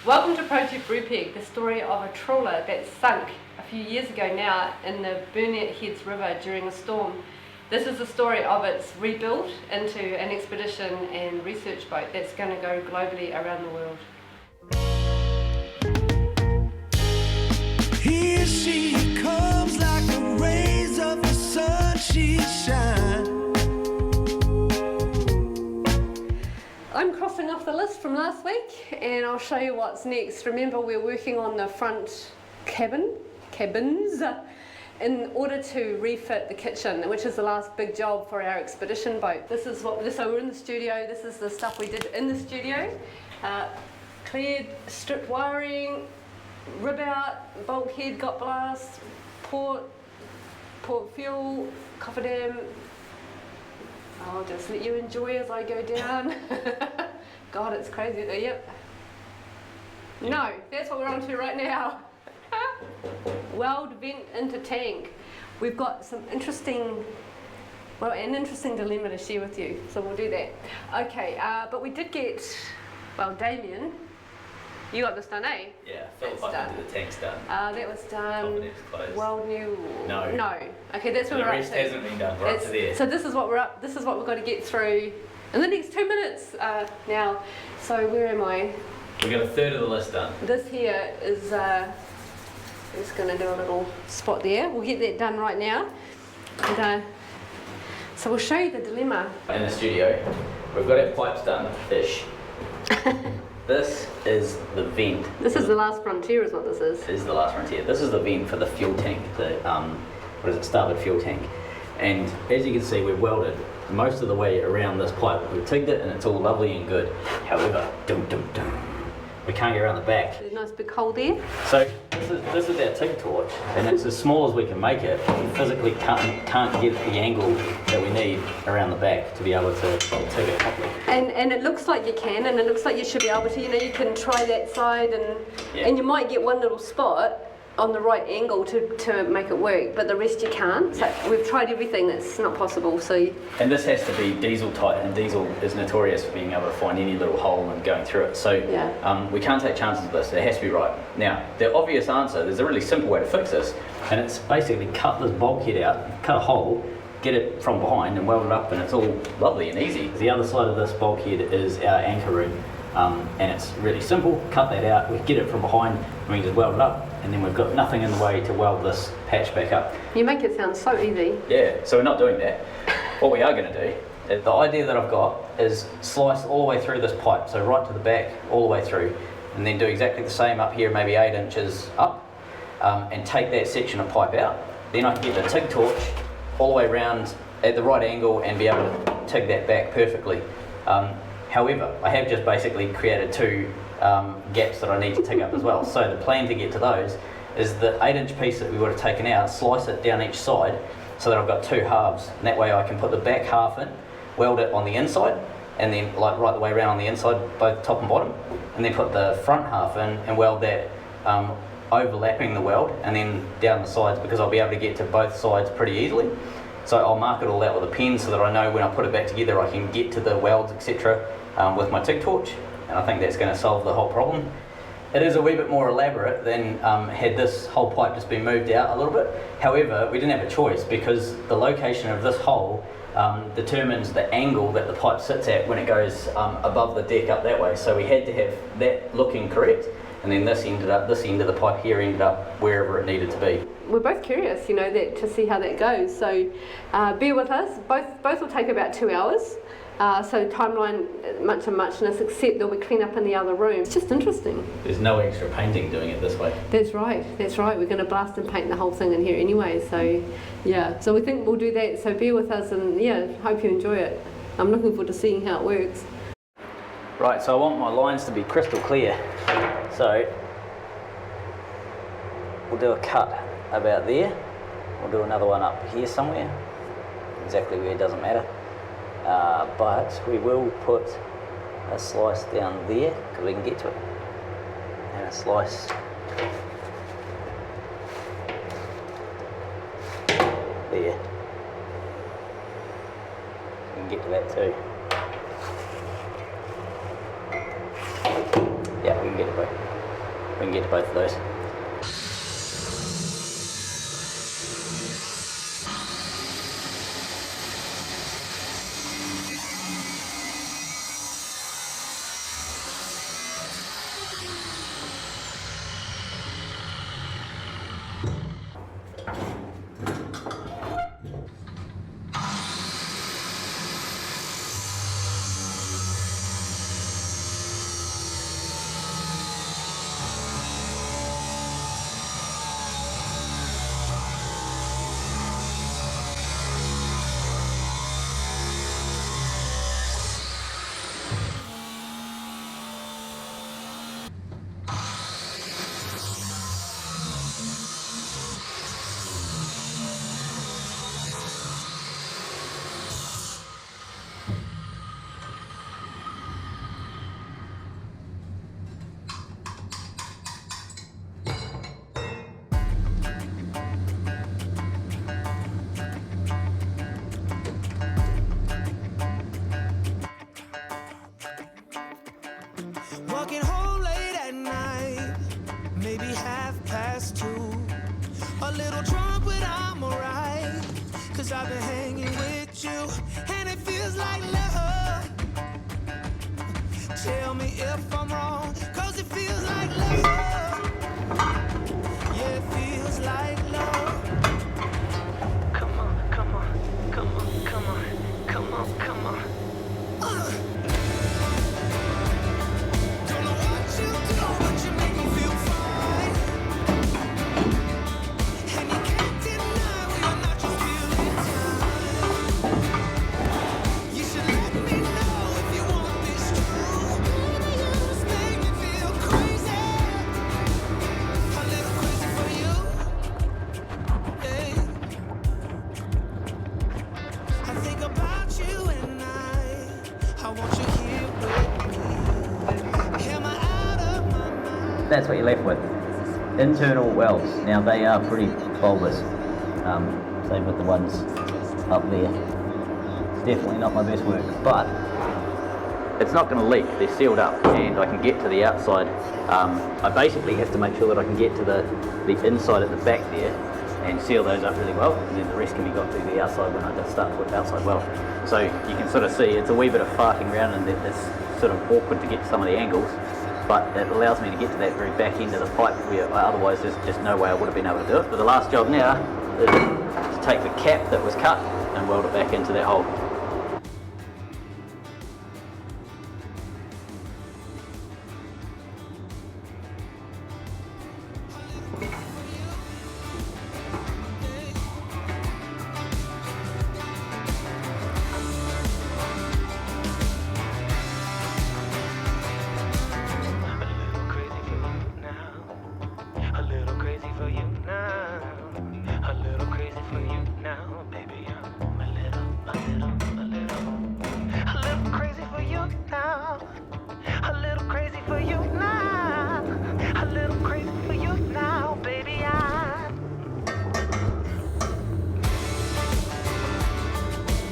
Welcome to Project Brupeg, the story of a trawler that sunk a few years ago now in the Burnett Heads River during a storm. This is the story of its rebuild into an expedition and research boat that's going to go globally around the world. Here she comes like the rays of the sun, she shines. I'm crossing off the list from last week and I'll show you what's next. Remember, we're working on the front cabins in order to refit the kitchen, which is the last big job for our expedition boat. So we're in the studio, this is the stuff we did in the studio. Cleared, stripped wiring, rib out, bulkhead got blast, port fuel, cofferdam. I'll just let you enjoy as I go down. God, it's crazy. Yep. No, that's what we're on to right now. Weld vent into tank. We've got some an interesting dilemma to share with you, so we'll do that. Okay, but we did get, well, Damien, you got this done, eh? Yeah, felt like the tank's done. That was done. Weld new. No. No. Okay, that's what we're up to. The rest hasn't been done. We're up to there. So this is what we're up. This is what we've got to get through in the next 2 minutes now. So where am I? We got a third of the list done. This here is. Just going to do a little spot there. We'll get that done right now. And, so we'll show you the dilemma. In the studio, we've got our pipes done. Ish. This is the vent. This is the last frontier, is what this is. This is the last frontier. This is the vent for the fuel tank, the starboard fuel tank. And as you can see, we've welded most of the way around this pipe. We've tigged it and it's all lovely and good. However, we can't get around the back. There's a nice big hole there. So this is our TIG torch, and it's as small as we can make it. We physically can't get the angle that we need around the back to be able to TIG it properly. And it looks like you can, and it looks like you should be able to. You know, you can try that side, and you might get one little spot on the right angle to make it work, but the rest you can't. So we've tried everything that's not possible. So. And this has to be diesel tight, and diesel is notorious for being able to find any little hole and going through it. So yeah. We can't take chances with this. It has to be right. Now, the obvious answer, there's a really simple way to fix this, and it's basically cut this bulkhead out, cut a hole, get it from behind and weld it up, and it's all lovely and easy. The other side of this bulkhead is our anchor room. And it's really simple. Cut that out, we get it from behind, and we can just weld it up, and then we've got nothing in the way to weld this patch back up. You make it sound so easy. Yeah, so we're not doing that. What we are going to do, the idea that I've got is slice all the way through this pipe, so right to the back, all the way through, and then do exactly the same up here, maybe 8 inches up, and take that section of pipe out. Then I can get the TIG torch all the way around at the right angle and be able to TIG that back perfectly. However, I have just basically created 2 gaps that I need to TIG up as well. So the plan to get to those is the 8-inch piece that we would have taken out, slice it down each side so that I've got 2 halves. And that way I can put the back half in, weld it on the inside, and then like right the way around on the inside, both top and bottom, and then put the front half in and weld that overlapping the weld and then down the sides, because I'll be able to get to both sides pretty easily. So I'll mark it all out with a pen so that I know when I put it back together I can get to the welds, etc. With my TIG torch, and I think that's going to solve the whole problem. It is a wee bit more elaborate than had this whole pipe just been moved out a little bit. However, we didn't have a choice because the location of this hole determines the angle that the pipe sits at when it goes above the deck up that way. So we had to have that looking correct, and then this end of the pipe here ended up wherever it needed to be. We're both curious, you know, to see how that goes. So bear with us. Both will take about 2 hours. So timeline much and muchness, except there'll be clean up in the other room. It's just interesting. There's no extra painting doing it this way. That's right. We're going to blast and paint the whole thing in here anyway. So yeah, so we think we'll do that. So bear with us, and yeah, hope you enjoy it. I'm looking forward to seeing how it works. Right, so I want my lines to be crystal clear. So we'll do a cut about there. We'll do another one up here somewhere. Exactly where, it doesn't matter. But we will put a slice down there because we can get to it, and a slice there. We can get to that too. Yeah, we can get it back. we can get to both of those. Walking home late at night, maybe 2:30. A little drunk, but I'm alright. Cause I've been hanging with you, and it feels like love. Tell me if I'm wrong, cause it feels like love. Yeah, it feels like love. Come on, come on, come on, come on, come on, come on. Don't know what you do, but you make me feel fine. And you can't deny we are not just feeling time. You should let me know if you want this true. Baby, you just make me feel crazy. A little crazy for you. Hey. I think about you and I want you here with me. Am I out of my mind? That's what you're left with. Internal welds. Now they are pretty bulbous. Same with the ones up there. It's definitely not my best work, but it's not going to leak. They're sealed up, and I can get to the outside. I basically have to make sure that I can get to the inside at the back there and seal those up really well, and then the rest can be got to the outside when I just start to put outside weld. So you can sort of see it's a wee bit of farting around, and it's sort of awkward to get to some of the angles, but it allows me to get to that very back end of the pipe where otherwise there's just no way I would have been able to do it. But the last job now is to take the cap that was cut and weld it back into that hole. A little crazy for you now. A little crazy for you now, baby. I'm a little crazy for you now. A little crazy for you now. A little crazy for you now, baby.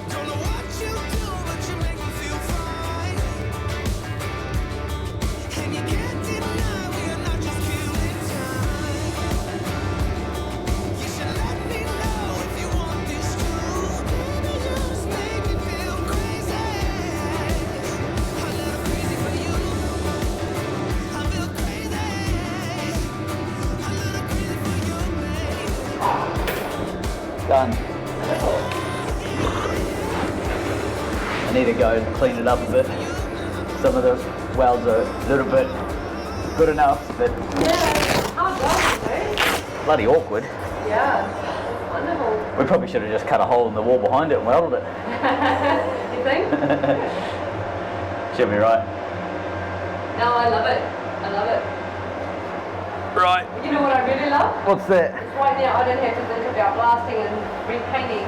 Don't know what you do, but you make me feel fine. And you can't deny we are not just killing time. You should let me know if you want this true. Baby, you just make me feel crazy. A little crazy for you. I feel crazy. A little crazy for you, babe. Done. I need to go and clean it up a bit. Some of the welds are a little bit good enough, but Hard work to do. bloody awkward. Yeah, wonderful. We probably should have just cut a hole in the wall behind it and welded it. You think? Should be right. No, I love it. I love it. Right. You know what I really love? What's that? It's right now I don't have to think about blasting and repainting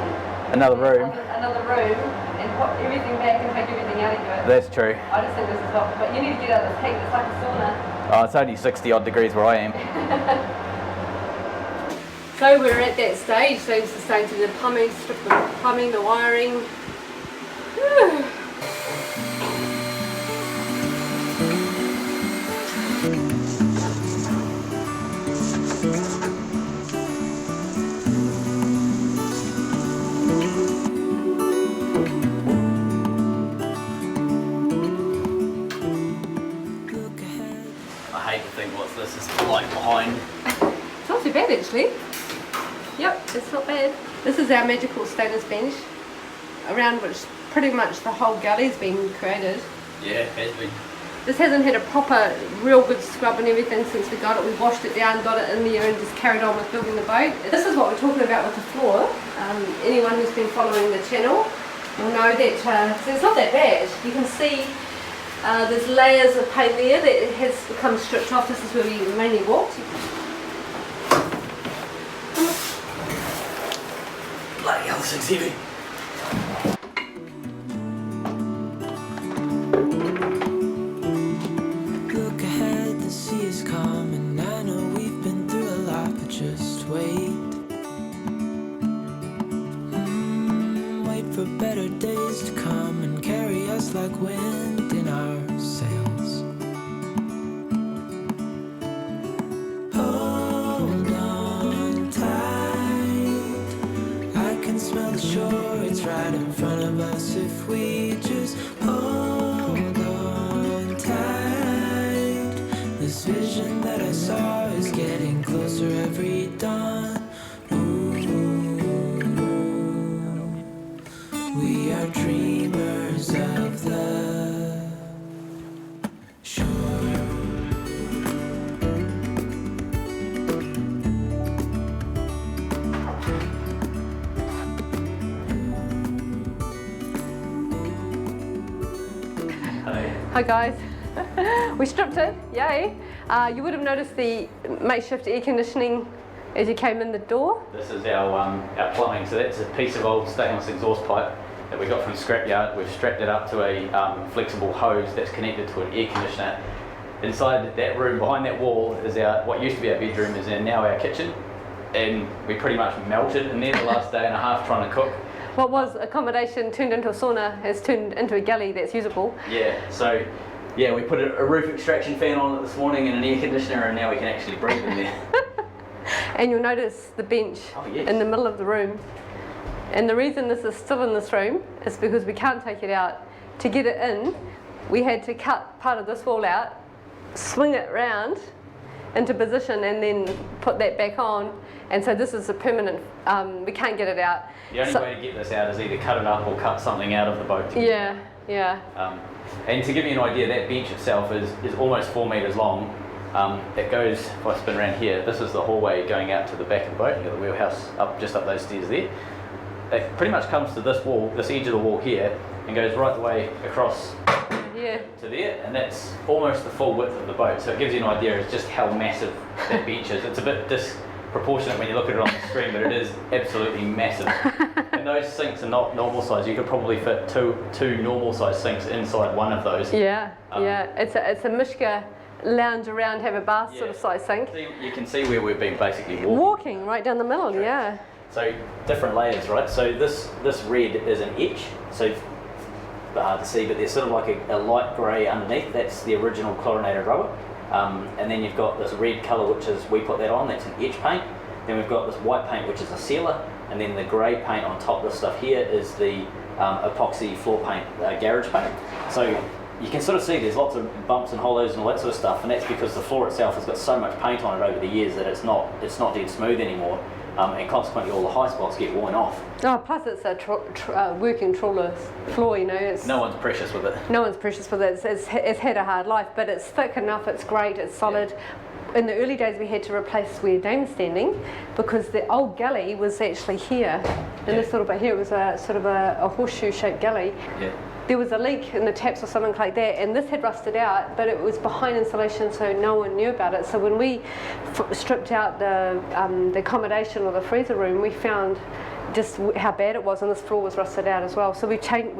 Another room. another room and put everything back and take everything out of it. That's true. I just think this is what, but you need to get out of this heat. It's like a sauna. Oh, it's only 60 odd degrees where I am. So we're at that stage, so it's the stage of the plumbing, strip the plumbing, the wiring. I hate to think what this is like behind. It's not too bad actually. Yep, it's not bad. This is our magical stainless bench, around which pretty much the whole galley's been created. Yeah, it has been. This hasn't had a proper, real good scrub and everything since we got it. We washed it down, got it in there and just carried on with building the boat. This is what we're talking about with the floor. Anyone who's been following the channel will know that so it's not that bad. You can see there's layers of paint there that has become stripped off. This is where we mainly walked. Bloody hell, this thing's heavy. Look ahead, the sea is calm, and I know we've been through a lot, but just wait. Wait for better days to come and carry us like wind in our sails. Hold on tight, I can smell the shore, it's right in front of us if we just hold on tight. This vision that I saw is getting closer every dawn. We are dreamers of the shore. Hi guys, we stripped it, yay. You would have noticed the makeshift air conditioning as you came in the door. This is our plumbing, so that's a piece of old stainless exhaust pipe that we got from the scrapyard. We've strapped it up to a flexible hose that's connected to an air conditioner. Inside that room, behind that wall, is what used to be our bedroom is now our kitchen, and we pretty much melted in there the last day and a half trying to cook. What was accommodation turned into a sauna has turned into a galley that's usable. Yeah, so yeah, we put a roof extraction fan on it this morning and an air conditioner, and now we can actually breathe in there. And you'll notice the bench in the middle of the room. And the reason this is still in this room is because we can't take it out. To get it in, we had to cut part of this wall out, swing it round into position and then put that back on. And so this is a permanent, we can't get it out. The only way to get this out is either cut it up or cut something out of the boat. Yeah. And to give you an idea, that bench itself is almost 4 metres long. It goes, if I spin around here, this is the hallway going out to the back of the boat. You've got the wheelhouse just up those stairs there. It pretty much comes to this wall, this edge of the wall here, and goes right the way across to there, and that's almost the full width of the boat. So it gives you an idea of just how massive that bench is. It's a bit disproportionate when you look at it on the screen, but it is absolutely massive. And those sinks are not normal size. You could probably fit two normal size sinks inside one of those. It's a Mishka lounge around, have a bath sort of size sink. You can see where we've been basically walking right down the middle. Yeah. So different layers, right? So this red is an etch, so hard to see, but there's sort of like a light grey underneath. That's the original chlorinated rubber, and then you've got this red colour, which is, we put that on, that's an etch paint. Then we've got this white paint, which is a sealer, and then the grey paint on top of this stuff here is the epoxy floor paint, garage paint. So you can sort of see there's lots of bumps and hollows and all that sort of stuff, and that's because the floor itself has got so much paint on it over the years that it's not dead smooth anymore. And consequently all the high spots get worn off. Oh, plus it's a working trawler floor, you know. No one's precious with it. No one's precious with it. It's had a hard life, but it's thick enough, it's great, it's solid. Yeah. In the early days we had to replace where Dane's standing because the old galley was actually here. In this little bit here, it was a sort of a horseshoe shaped galley. Yeah. There was a leak in the taps or something like that, and this had rusted out, but it was behind insulation, so no one knew about it. So when we stripped out the accommodation or the freezer room, we found just how bad it was, and this floor was rusted out as well. So we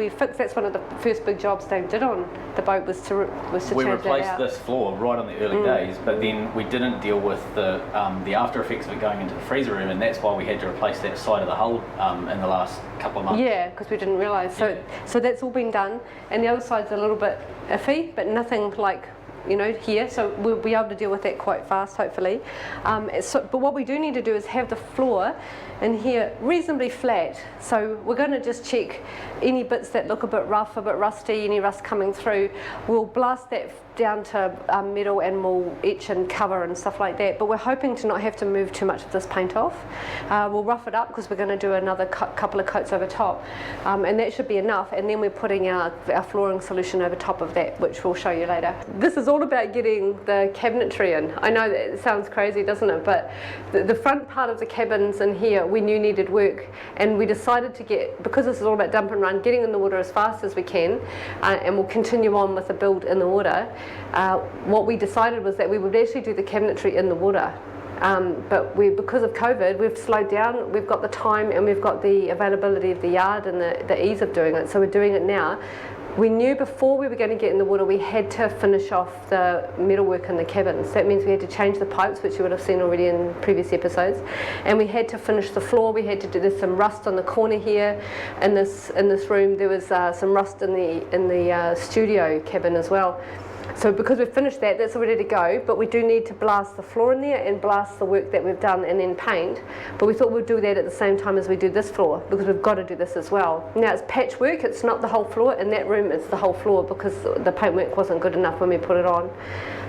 fixed. That's one of the first big jobs Dave did on the boat was to change that out. We replaced this floor right on the early days, but then we didn't deal with the after effects of it going into the freezer room, and that's why we had to replace that side of the hull in the last couple of months. Yeah, because we didn't realise. So that's all been done, and the other side's a little bit iffy, but nothing like you know, here, so we'll be able to deal with that quite fast, hopefully. But what we do need to do is have the floor in here reasonably flat. So we're going to just check any bits that look a bit rough, a bit rusty, any rust coming through. We'll blast that down to metal and we'll etch and cover and stuff like that. But we're hoping to not have to move too much of this paint off. We'll rough it up because we're going to do another couple of coats over top, and that should be enough. And then we're putting our flooring solution over top of that, which we'll show you later. This is all about getting the cabinetry in. I know that it sounds crazy, doesn't it? But the front part of the cabins in here we knew needed work, and we decided to get, because this is all about dump and run, getting in the water as fast as we can, and we'll continue on with the build in the water. What we decided was that we would actually do the cabinetry in the water. But because of COVID, we've slowed down. We've got the time and we've got the availability of the yard and the ease of doing it, so we're doing it now. We knew before we were going to get in the water we had to finish off the metalwork in the cabins. That means we had to change the pipes, which you would have seen already in previous episodes, and we had to finish the floor. We had to do, there's some rust on the corner here in this room. There was some rust in the studio cabin as well. So because we've finished that, that's all ready to go, but we do need to blast the floor in there and blast the work that we've done and then paint. But we thought we'd do that at the same time as we do this floor, because we've got to do this as well. Now it's patchwork, it's not the whole floor. In that room it's the whole floor because the paintwork wasn't good enough when we put it on.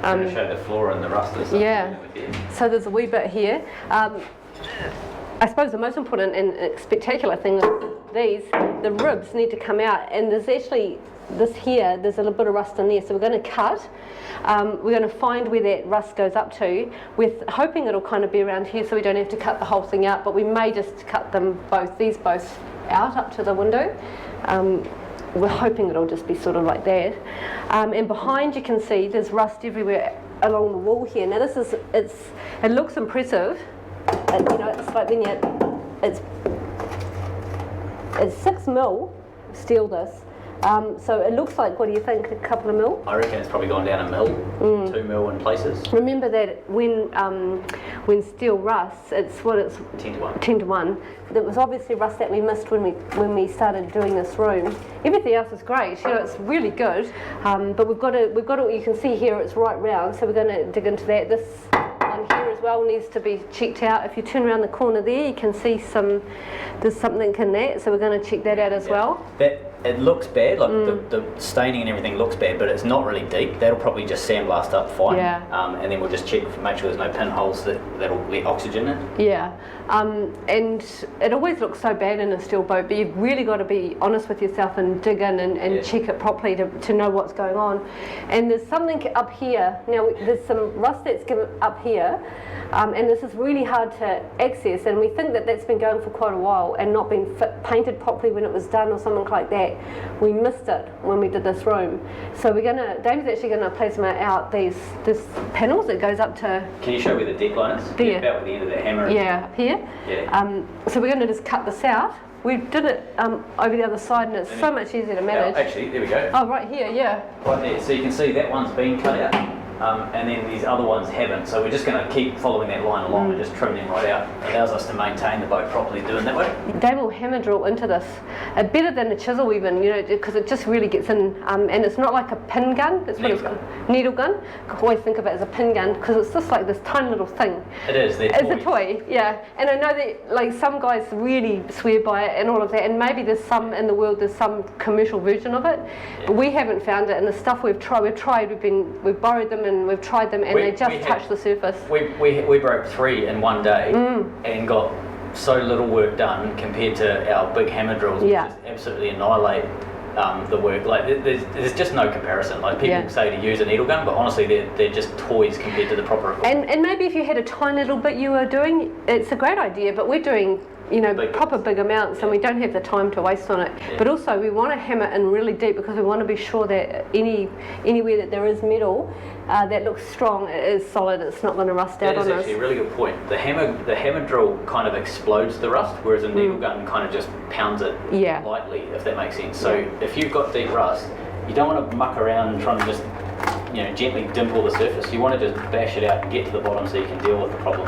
I'm going to show the floor and the rust and stuff. Yeah, so there's a wee bit here. I suppose the most important and spectacular thing is these, the ribs need to come out, and there's actually this here, there's a little bit of rust in there, so we're going to cut. We're going to find where that rust goes up to. We're hoping it'll kind of be around here so we don't have to cut the whole thing out, but we may just cut them both, these both out up to the window. We're hoping it'll just be sort of like that. And behind you can see there's rust everywhere along the wall here. Now this is, it looks impressive. You know, it's like when it's 6mm steel this. So it looks like, what do you think, a couple of mil? I reckon it's probably gone down a mil, 2 mil in places. Remember that when steel rusts, it's 10 to 1. 10 to 1. There was obviously rust that we missed when we started doing this room. Everything else is great, you know, it's really good. But we've got to, you can see here it's right round, so we're going to dig into that. This one here as well needs to be checked out. If you turn around the corner there, you can see there's something in that, so we're going to check that out as well. It looks bad, like the staining and everything looks bad, but it's not really deep. That'll probably just sandblast up fine. Yeah. And then we'll just check, make sure there's no pinholes that'll let oxygen in. Yeah, and it always looks so bad in a steel boat, but you've really got to be honest with yourself and dig in and check it properly to know what's going on. And there's something up here. Now there's some rust that's given up here, and this is really hard to access, and we think that that's been going for quite a while and not been painted properly when it was done or something like that. We missed it when we did this room, so Dave's actually going to place out this panels that goes up to. Can you show where the deck line is? There. About where the end of the hammer is. Yeah, up here. Yeah. So we're going to just cut this out. We did it over the other side, and it's so much easier to manage. Actually, there we go. Oh, right here, yeah. Right there. So you can see that one's been cut out. And then these other ones haven't, so we're just going to keep following that line along and just trim them right out. It allows us to maintain the boat properly doing that way. Dave will hammer drill into this, better than a chisel even, you know, because it just really gets in, and it's not like a pin gun, it's what it's called, needle gun. I always think of it as a pin gun because it's just like this tiny little thing. It is, it's a toy, yeah. And I know that like some guys really swear by it and all of that, and maybe there's some in the world, there's some commercial version of it, but we haven't found it. And the stuff we've tried, we've borrowed them and we've tried them, and they just touch the surface. We broke 3 in one day and got so little work done compared to our big hammer drills, which just absolutely annihilate the work. Like there's just no comparison. Like people say to use a needle gun, but honestly they're just toys compared to the proper equipment. And maybe if you had a tiny little bit you were doing, it's a great idea, but we're doing, you know, proper big amounts, and we don't have the time to waste on it. But also we want to hammer in really deep because we want to be sure that anywhere that there is metal that looks strong, it is solid, it's not going to rust out on us. That is actually a really good point. The hammer drill kind of explodes the rust, whereas a needle gun kind of just pounds it lightly, if that makes sense. So if you've got deep rust, you don't want to muck around and try and just, you know, gently dimple the surface. You want to just bash it out and get to the bottom so you can deal with the problem.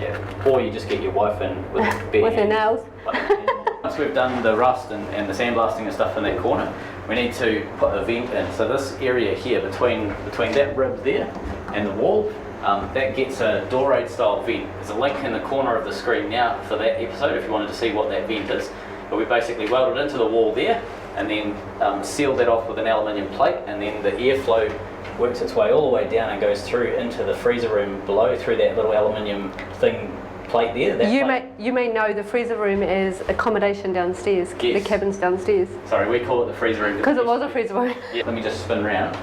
Yeah. Or you just get your wife in with bare with her hands. nails. Once we've done the rust and the sandblasting and stuff in that corner, we need to put a vent in. So this area here between that rib there and the wall, that gets a door style vent. There's a link in the corner of the screen now for that episode if you wanted to see what that vent is. But we basically welded into the wall there and then sealed that off with an aluminium plate, and then the airflow works its way all the way down and goes through into the freezer room below through that little aluminium thing plate there. You may know the freezer room is accommodation downstairs. Yes. The cabin's downstairs. Sorry, we call it the freezer room. Because it was a freezer room. Yeah. Let me just spin round.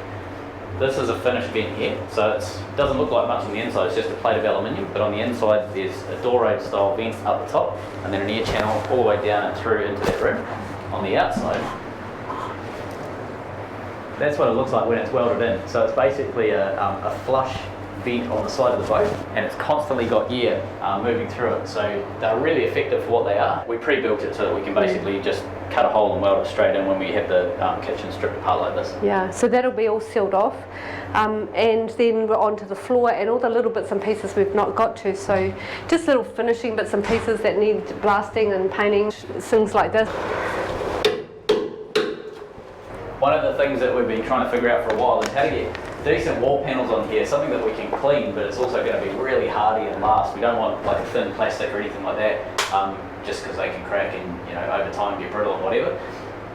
This is a finished vent here, so it doesn't look like much on the inside, it's just a plate of aluminium, but on the inside there's a door style vent up the top, and then an air channel all the way down and through into that room. On the outside, that's what it looks like when it's welded in. So it's basically a flush vent on the side of the boat, and it's constantly got air moving through it. So they're really effective for what they are. We pre-built it so that we can basically just cut a hole and weld it straight in when we have the kitchen stripped apart like this. Yeah, so that'll be all sealed off, and then we're onto the floor and all the little bits and pieces we've not got to. So just little finishing bits and pieces that need blasting and painting, things like this. One of the things that we've been trying to figure out for a while is how to get decent wall panels on here, something that we can clean, but it's also going to be really hardy and last. We don't want like a thin plastic or anything like that, just because they can crack and over time get brittle or whatever.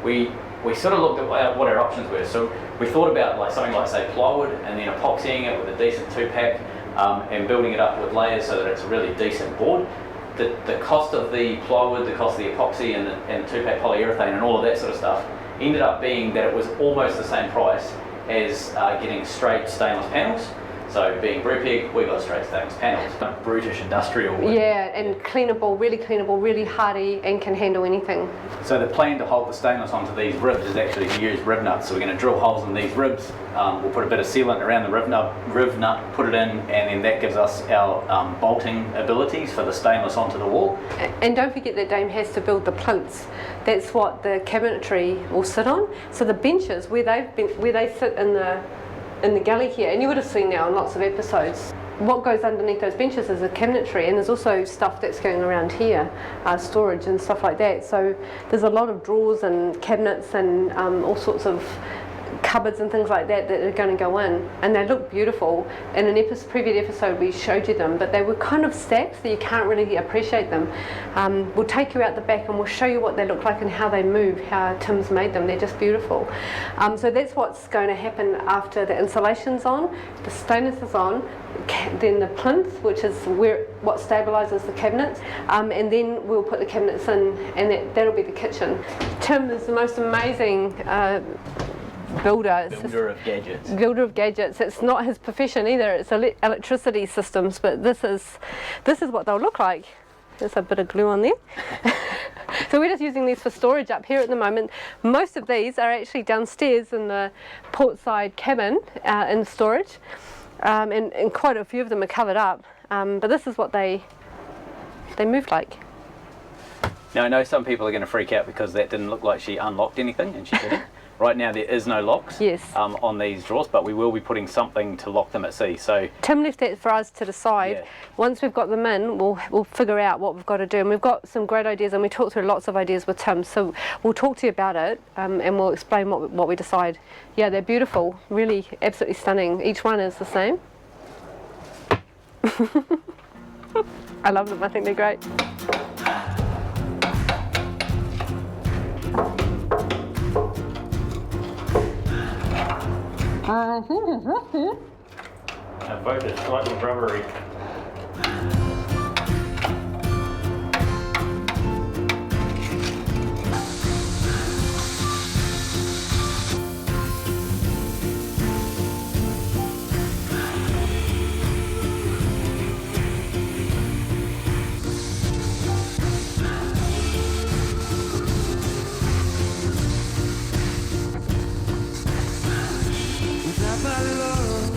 We sort of looked at what our options were. So we thought about like something like say plywood and then epoxying it with a decent 2-pack and building it up with layers so that it's a really decent board. The cost of the plywood, the cost of the epoxy and 2-pack polyurethane and all of that sort of stuff ended up being that it was almost the same price as getting straight stainless panels. So being Brupeg, we got straight stainless panels. Brutish industrial wood. Yeah, and cleanable, really hardy and can handle anything. So the plan to hold the stainless onto these ribs is actually to use rib nuts. So we're going to drill holes in these ribs. We'll put a bit of sealant around the rib nut, put it in, and then that gives us our bolting abilities for the stainless onto the wall. And don't forget that Dame has to build the plinths. That's what the cabinetry will sit on. So the benches where they sit in the galley here, and you would have seen now in lots of episodes, what goes underneath those benches is the cabinetry, and there's also stuff that's going around here, storage and stuff like that. So there's a lot of drawers and cabinets and all sorts of cupboards and things like that that are going to go in, and they look beautiful. In an previous episode we showed you them, but they were kind of stacked so you can't really appreciate them. We'll take you out the back and we'll show you what they look like and how they move, how Tim's made them. They're just beautiful. So that's what's going to happen after the insulation's on, the stainless is on, then the plinth, which is what stabilises the cabinets, and then we'll put the cabinets in, and that'll be the kitchen. Tim is the most amazing builder of gadgets. It's not his profession either. It's electricity systems, but this is what they'll look like. There's a bit of glue on there. So we're just using these for storage up here at the moment. Most of these are actually downstairs in the portside cabin in storage, and quite a few of them are covered up. But this is what they move like. Now I know some people are going to freak out because that didn't look like she unlocked anything, and she didn't. Right now there is no locks on these drawers, but we will be putting something to lock them at sea. So Tim left that for us to decide. Yeah. Once we've got them in, we'll figure out what we've got to do. And we've got some great ideas, and we talked through lots of ideas with Tim. So we'll talk to you about it, and we'll explain what we decide. Yeah, they're beautiful, really absolutely stunning. Each one is the same. I love them, I think they're great. I think it's rusted. That boat is slightly rubbery. Without my love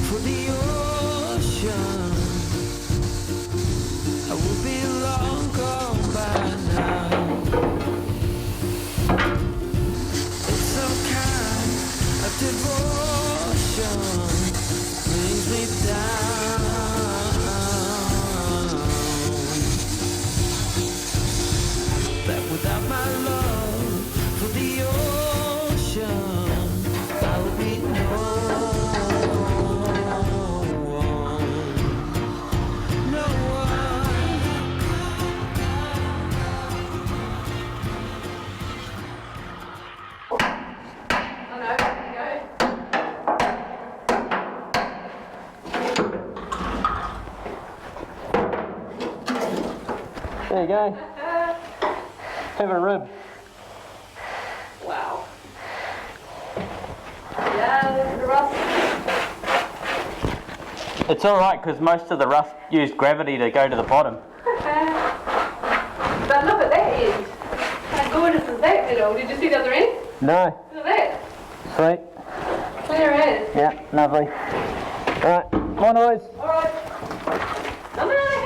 for the ocean, I would be long gone by now. It's some kind of devotion brings me down. That without my love for the ocean, There you go. Have a rib. Wow. Yeah, there's the rust. It's alright because most of the rust used gravity to go to the bottom. But look at that end. How gorgeous is that, little? Did you see the other end? No. Look at that. Sweet. Clear as. Yeah, lovely. Alright, my noise. Alright. Come on down.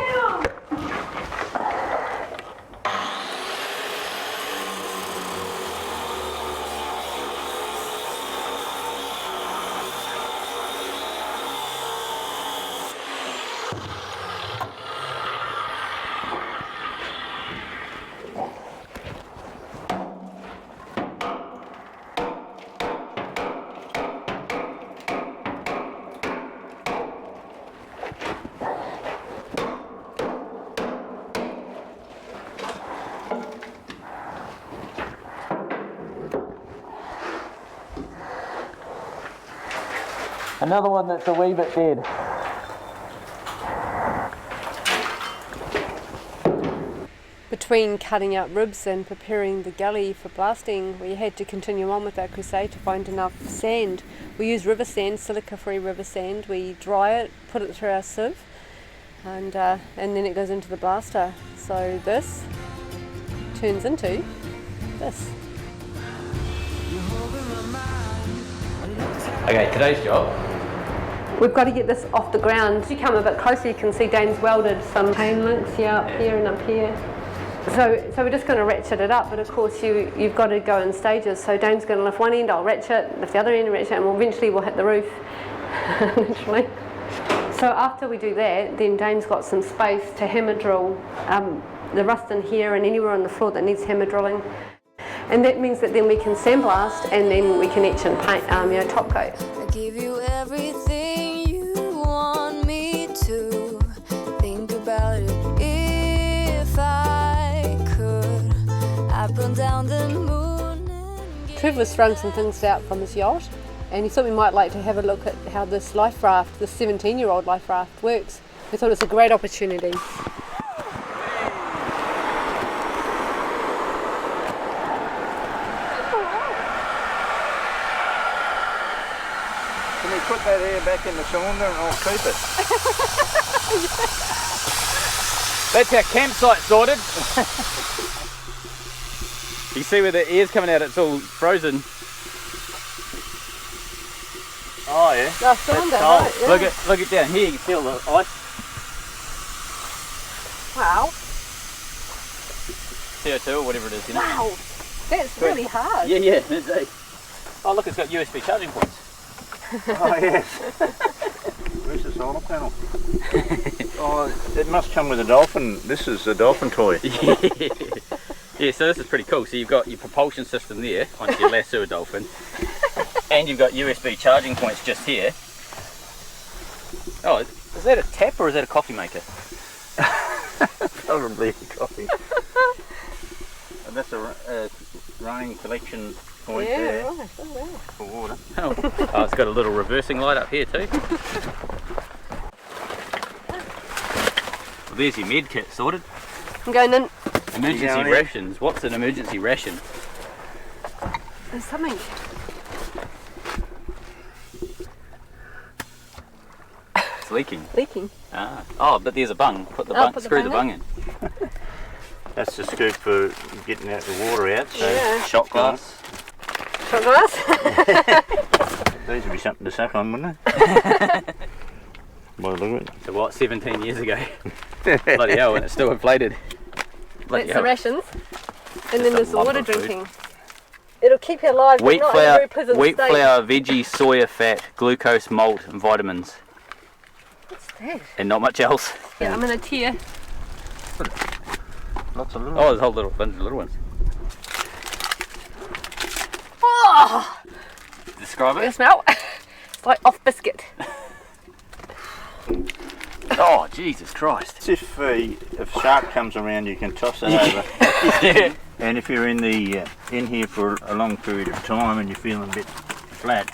Another one that's a wee bit dead. Between cutting out ribs and preparing the galley for blasting, we had to continue on with our crusade to find enough sand. We use river sand, silica-free river sand. We dry it, put it through our sieve, and then it goes into the blaster. So this turns into this. Okay, today's job. We've got to get this off the ground. If you come a bit closer, you can see Dane's welded some chain links, up here and up here. So we're just going to ratchet it up, but of course you've got to go in stages. So Dane's going to lift one end, I'll ratchet, lift the other end, ratchet, and eventually we'll hit the roof. Literally. So after we do that, then Dane's got some space to hammer drill the rust in here and anywhere on the floor that needs hammer drilling. And that means that then we can sandblast and then we can etch and paint, top coat. I give you everything you want me to. Think about it if I could. I'd run down the moon and Trev was throwing some things out from his yacht, and he thought we might like to have a look at how this life raft, this 17-year-old life raft, works. We thought it was a great opportunity. Can we put that air back in the cylinder and I'll keep it? That's our campsite sorted. You see where the air's coming out, it's all frozen. Oh yeah. The cylinder, cold. right, yeah. Look at down here, you can feel the ice. Wow. CO2 or whatever it is, you know. Wow. That's really hard. Yeah, that's it. Oh look, it's got USB charging points. Oh yes. Where's the solar panel? Oh, it must come with a dolphin. This is a dolphin toy. Yeah, so this is pretty cool. So you've got your propulsion system there, once you lasso a dolphin. And you've got USB charging points just here. Oh, is that a tap or is that a coffee maker? Probably a coffee. And that's a rain collection point there Right. Oh, wow. for water. Oh, it's got a little reversing light up here too. Well, there's your med kit sorted. I'm going in. Emergency going in? rations. What's an emergency ration? There's something. It's leaking. Leaking. Ah. Oh, but there's a bung. Put the Oh, bung. put the Screw the bung bung in. That's the scoop for getting out the water out. So Yeah. Shot glass. Shot glass. these would be something to suck on, wouldn't they? By the look of So what? 17 years ago. Bloody hell, and it's still inflated. Bloody That's hell. the rations. And Just then a there's the lump water of food. drinking. It'll keep you alive, but Wheat not in a flour, very pleasant wheat state. flour, veggies, soya fat, glucose, malt, and vitamins, What's that? and not much else. Yeah, I'm in a tier. lots of little. Oh, there's a whole little bunch of little ones. Oh! Describe You it. smell? It's like off biscuit. Oh, Jesus Christ. It's if a shark comes around, you can toss it over. Yeah. And if you're in the in here for a long period of time and you're feeling a bit flat,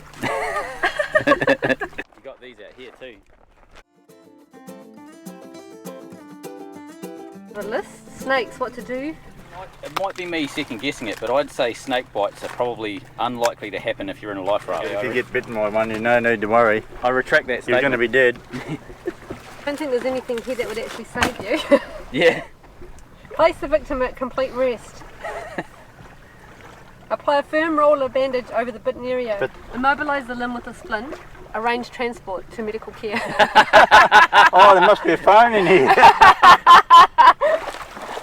You got these out here too. of a list. Snakes, what to do. It might be me second guessing it, but I'd say snake bites are probably unlikely to happen if you're in a life raft. If you get bitten by one, you no need to worry. I retract that You're statement. going to be dead. I don't think there's anything here that would actually save you. Yeah. Place the victim at complete rest. Apply a firm roller bandage over the bitten area. Immobilise the limb with a splint. Arrange transport to medical care. Oh, there must be a phone in here.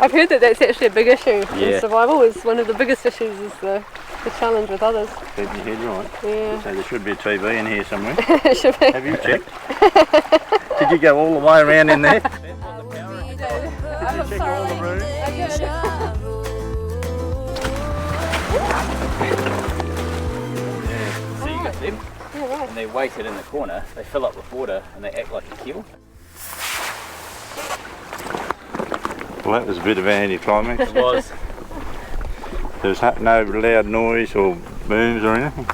I've heard that that's actually a big issue Yeah. in survival. Is one of the biggest issues is the challenge with others. Keep your head right. Yeah. So there should be a TV in here somewhere. It should be. Have you checked? Did you go all the way around in there? I look check all the thoroughly. rooms? I did. So you got them, Yeah, right. and they're weighted in the corner. They fill up with water, and they act like a keel. Well, that was a bit of an anticlimax. It was. There's no loud noise or booms or anything.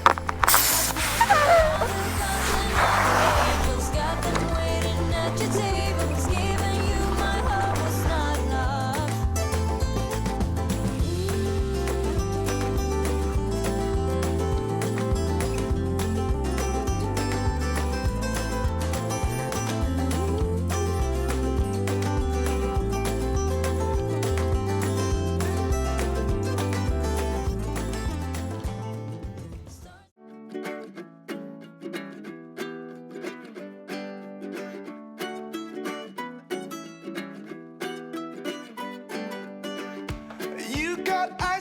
You got ice